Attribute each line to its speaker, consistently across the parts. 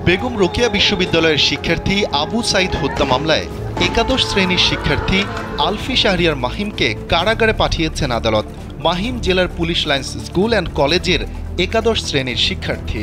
Speaker 1: বেগম রোকেয়া বিশ্ববিদ্যালয়ের শিক্ষার্থী আবু সাইদ হত্যা মামলায় একাদশ শ্রেণীর শিক্ষার্থী আলফি শাহরিয়ার মাহিমকে কারাগারে পাঠিয়েছেন আদালত। মাহিম জেলার পুলিশ লাইন্স স্কুল অ্যান্ড কলেজের একাদশ শ্রেণীর শিক্ষার্থী।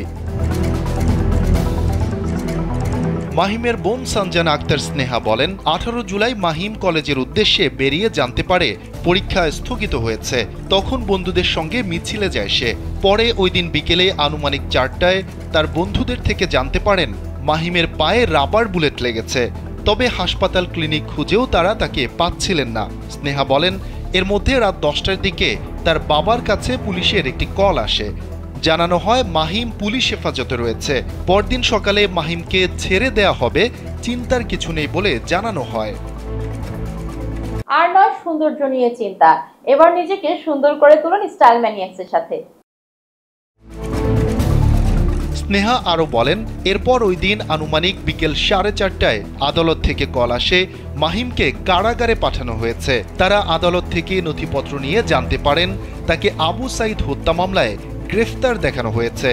Speaker 1: মাহিমের বোন সানজানা আক্তার স্নেহা বলেন, 18 জুলাই মাহিম কলেজের উদ্দেশ্যে বেরিয়ে জানতে পারে পরীক্ষা স্থগিত হয়েছে। তখন বন্ধুদের সঙ্গে মিছিলে যায় সে। পরে ওই দিন বিকেলে আনুমানিক 4টায় তার বন্ধুদের থেকে জানতে পারেন মাহিমের পায়ে রাবার বুলেট লেগেছে। তবে হাসপাতাল ক্লিনিক খুঁজেও তারা তাকে পাচ্ছিলেন না। স্নেহা বলেন, এর মধ্যে রাত 10টার দিকে তার বাবার কাছে পুলিশের একটি কল আসে। জানানো হয় মাহিম পুলিশ হেফাজতে রয়েছে। পরদিন সকালে মাহিমকে ছেড়ে দেয়া হবে, চিন্তার কিছু নেই বলে জানানো হয়।
Speaker 2: আর নয় সৌন্দর্য নিয়ে চিন্তা, এবার নিজেকে সুন্দর করে তুলুন স্টাইল ম্যানিয়াক্সের সাথে।
Speaker 1: স্নেহা আরও বলেন, এরপর ওই দিন আনুমানিক বিকেল 4:30টায় আদালত থেকে কল আসে মাহিমকে কারাগারে পাঠানো হয়েছে। তারা আদালত থেকে নথিপত্র নিয়ে জানতে পারেন তাকে আবু সাইদ হত্যা মামলায় গ্রেফতার দেখানো হয়েছে।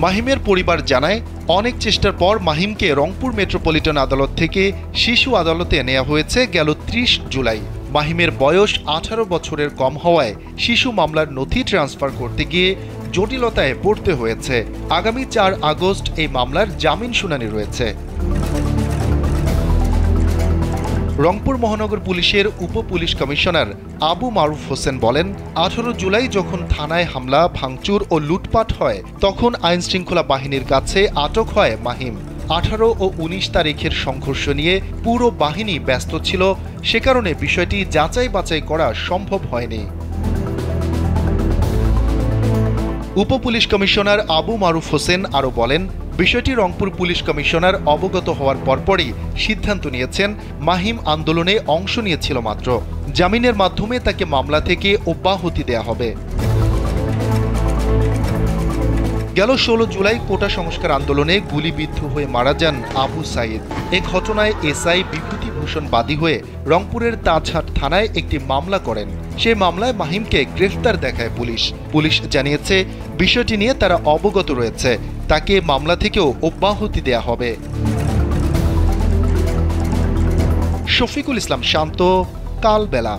Speaker 1: মাহিমের পরিবার জানায়, অনেক চেষ্টার পর মাহিমকে রংপুর মেট্রোপলিটন আদালত থেকে শিশু আদালতে নেওয়া হয়েছে গেল 30 জুলাই। মাহিমের বয়স 18 বছরের কম হওয়ায় শিশু মামলার নথি ট্রান্সফার করতে গিয়ে জটিলতায় পড়তে হয়েছে। আগামী 4 আগস্ট এই মামলার জামিন শুনানি রয়েছে। রংপুর মহানগর পুলিশের উপ পুলিশ কমিশনার আবু মারুফ হোসেন বলেন, 18 জুলাই যখন থানায় হামলা, ভাঙচুর ও লুটপাট হয় তখন আইনশৃঙ্খলা বাহিনীর কাছে আটক হয় মাহিম। 18 ও 19 তারিখের সংঘর্ষ নিয়ে পুরো বাহিনী ব্যস্ত ছিল, সে কারণে বিষয়টি যাচাই বাছাই করা সম্ভব হয়নি। উপ পুলিশ কমিশনার আবু মারুফ হোসেন আরও বলেন, বিষয়টি রংপুর পুলিশ কমিশনার অবগত হওয়ার পরপরই সিদ্ধান্ত নিয়েছেন। মাহিম আন্দোলনে অংশ নিয়েছিল মাত্র, জামিনের মাধ্যমে তাকে মামলা থেকে অব্যাহতি দেয়া হবে। গেল 16 জুলাই কোটা সংস্কার আন্দোলনে গুলিবিদ্ধ হয়ে মারা যান আবু সাইদ। এ ঘটনায় এসআই বিভূতিভূষণ বাদী হয়ে রংপুরের তাজহাট থানায় একটি মামলা করেন। সেই মামলায় মাহিমকে গ্রেফতার দেখায় পুলিশ। পুলিশ জানিয়েছে বিষয়টি নিয়ে তারা অবগত রয়েছে, তাকে মামলা থেকেও অব্যাহতি দেয়া হবে। শফিকুল ইসলাম শান্ত, কালবেলা।